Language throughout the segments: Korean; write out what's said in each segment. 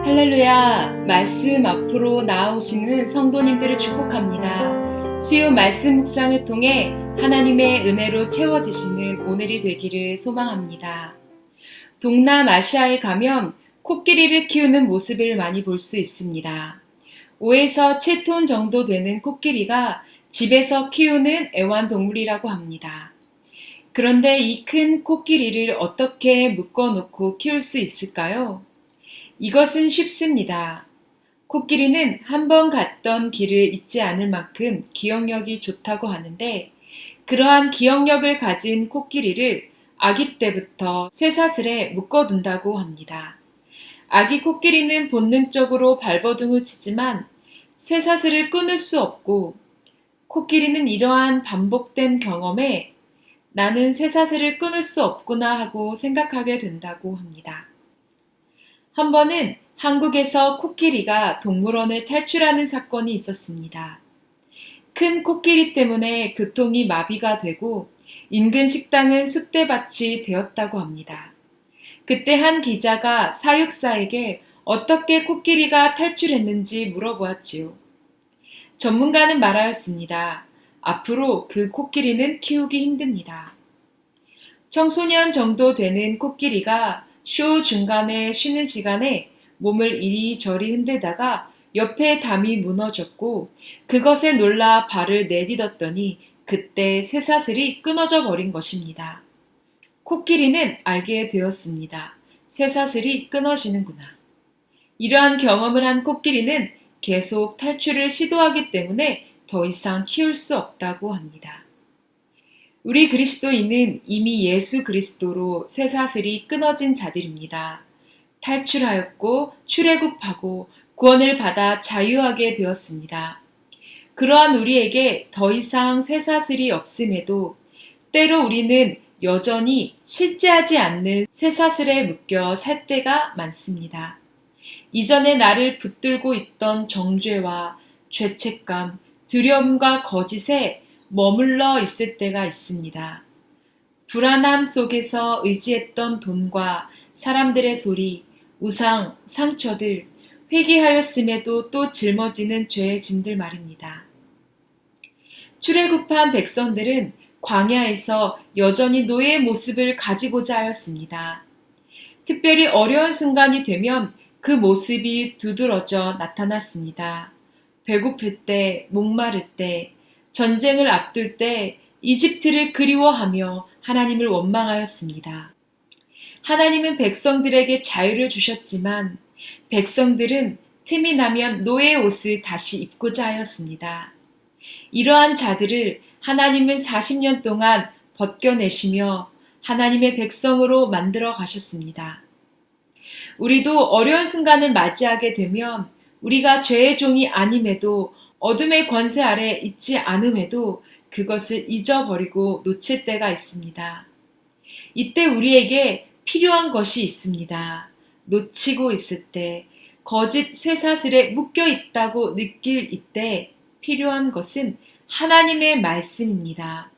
할렐루야, 말씀 앞으로 나아오시는 성도님들을 축복합니다. 수요 말씀 묵상을 통해 하나님의 은혜로 채워지시는 오늘이 되기를 소망합니다. 동남아시아에 가면 코끼리를 키우는 모습을 많이 볼 수 있습니다. 5에서 7톤 정도 되는 코끼리가 집에서 키우는 애완동물이라고 합니다. 그런데 이 큰 코끼리를 어떻게 묶어놓고 키울 수 있을까요? 이것은 쉽습니다. 코끼리는 한 번 갔던 길을 잊지 않을 만큼 기억력이 좋다고 하는데, 그러한 기억력을 가진 코끼리를 아기 때부터 쇠사슬에 묶어둔다고 합니다. 아기 코끼리는 본능적으로 발버둥을 치지만 쇠사슬을 끊을 수 없고, 코끼리는 이러한 반복된 경험에 나는 쇠사슬을 끊을 수 없구나 하고 생각하게 된다고 합니다. 한 번은 한국에서 코끼리가 동물원을 탈출하는 사건이 있었습니다. 큰 코끼리 때문에 교통이 마비가 되고 인근 식당은 쑥대밭이 되었다고 합니다. 그때 한 기자가 사육사에게 어떻게 코끼리가 탈출했는지 물어보았지요. 전문가는 말하였습니다. 앞으로 그 코끼리는 키우기 힘듭니다. 청소년 정도 되는 코끼리가 쇼 중간에 쉬는 시간에 몸을 이리저리 흔들다가 옆에 담이 무너졌고 그것에 놀라 발을 내딛었더니 그때 쇠사슬이 끊어져 버린 것입니다. 코끼리는 알게 되었습니다. 쇠사슬이 끊어지는구나. 이러한 경험을 한 코끼리는 계속 탈출을 시도하기 때문에 더 이상 키울 수 없다고 합니다. 우리 그리스도인은 이미 예수 그리스도로 쇠사슬이 끊어진 자들입니다. 탈출하였고 출애굽하고 구원을 받아 자유하게 되었습니다. 그러한 우리에게 더 이상 쇠사슬이 없음에도 때로 우리는 여전히 실제하지 않는 쇠사슬에 묶여 살 때가 많습니다. 이전에 나를 붙들고 있던 정죄와 죄책감, 두려움과 거짓에 머물러 있을 때가 있습니다. 불안함 속에서 의지했던 돈과 사람들의 소리, 우상, 상처들, 회개하였음에도 또 짊어지는 죄의 짐들 말입니다. 출애굽한 백성들은 광야에서 여전히 노예의 모습을 가지고자 하였습니다. 특별히 어려운 순간이 되면 그 모습이 두드러져 나타났습니다. 배고플 때, 목마를 때, 전쟁을 앞둘 때 이집트를 그리워하며 하나님을 원망하였습니다. 하나님은 백성들에게 자유를 주셨지만 백성들은 틈이 나면 노예의 옷을 다시 입고자 하였습니다. 이러한 자들을 하나님은 40년 동안 벗겨내시며 하나님의 백성으로 만들어 가셨습니다. 우리도 어려운 순간을 맞이하게 되면 우리가 죄의 종이 아님에도 어둠의 권세 아래 있지 않음에도 그것을 잊어버리고 놓칠 때가 있습니다. 이때 우리에게 필요한 것이 있습니다. 놓치고 있을 때, 거짓 쇠사슬에 묶여 있다고 느낄 이때 필요한 것은 하나님의 말씀입니다.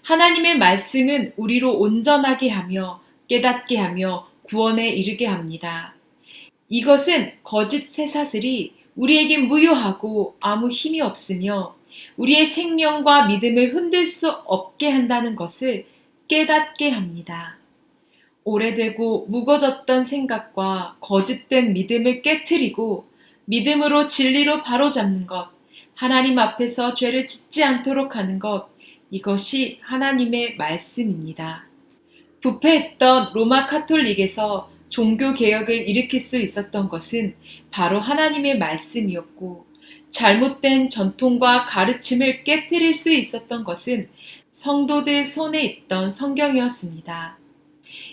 하나님의 말씀은 우리로 온전하게 하며 깨닫게 하며 구원에 이르게 합니다. 이것은 거짓 쇠사슬이 우리에게 무효하고 아무 힘이 없으며 우리의 생명과 믿음을 흔들 수 없게 한다는 것을 깨닫게 합니다. 오래되고 무거졌던 생각과 거짓된 믿음을 깨트리고 믿음으로 진리로 바로잡는 것, 하나님 앞에서 죄를 짓지 않도록 하는 것, 이것이 하나님의 말씀입니다. 부패했던 로마 카톨릭에서 종교 개혁을 일으킬 수 있었던 것은 바로 하나님의 말씀이었고, 잘못된 전통과 가르침을 깨뜨릴 수 있었던 것은 성도들 손에 있던 성경이었습니다.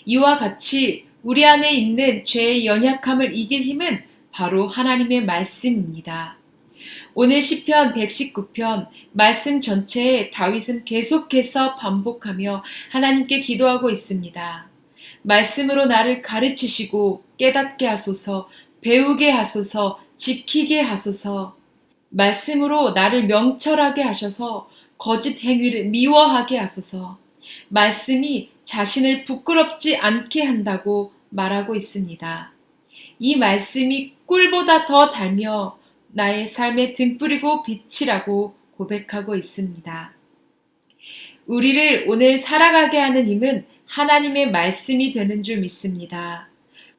이와 같이 우리 안에 있는 죄의 연약함을 이길 힘은 바로 하나님의 말씀입니다. 오늘 시편 119편 말씀 전체에 다윗은 계속해서 반복하며 하나님께 기도하고 있습니다. 말씀으로 나를 가르치시고 깨닫게 하소서, 배우게 하소서, 지키게 하소서. 말씀으로 나를 명철하게 하셔서 거짓 행위를 미워하게 하소서. 말씀이 자신을 부끄럽지 않게 한다고 말하고 있습니다. 이 말씀이 꿀보다 더 달며 나의 삶에 등불이고 빛이라고 고백하고 있습니다. 우리를 오늘 살아가게 하는 힘은 하나님의 말씀이 되는 줄 믿습니다.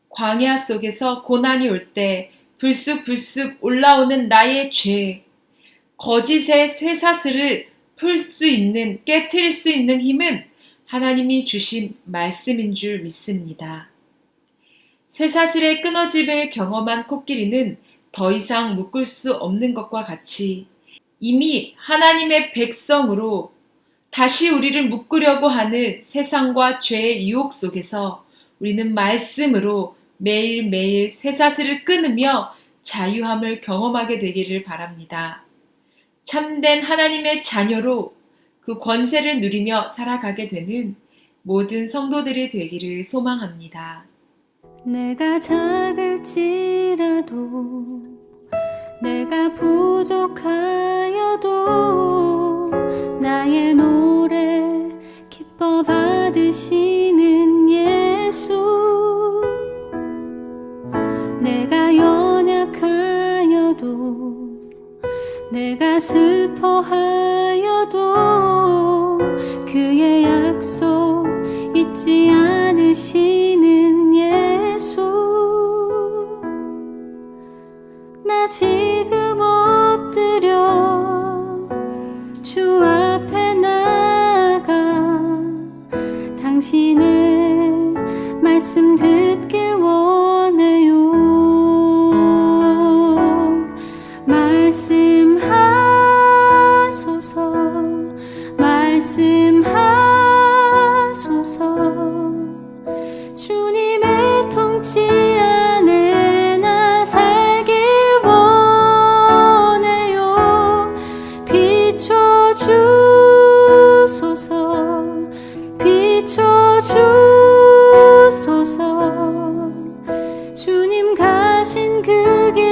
광야 속에서 고난이 올 때 불쑥불쑥 올라오는 나의 죄, 거짓의 쇠사슬을 풀 수 있는, 깨트릴 수 있는 힘은 하나님이 주신 말씀인 줄 믿습니다. 쇠사슬의 끊어짐을 경험한 코끼리는 더 이상 묶을 수 없는 것과 같이 이미 하나님의 백성으로 다시 우리를 묶으려고 하는 세상과 죄의 유혹 속에서 우리는 말씀으로 매일매일 쇠사슬을 끊으며 자유함을 경험하게 되기를 바랍니다. 참된 하나님의 자녀로 그 권세를 누리며 살아가게 되는 모든 성도들이 되기를 소망합니다. 내가 작을지라도 내가 부족하여도 나의 노래 기뻐 받으시는 예수, 내가 연약하여도 내가 슬퍼하여도 그의 약속 잊지 않으시는 예수, 나 지금 엎드려 주 앞에 나가 당신의 말씀 듣길 원해요. 말씀하소서, 말씀하소서. 주님의 통치 안에 나 살길 원해요. 비춰주소서, 비춰주소서. 주님 가신 그 길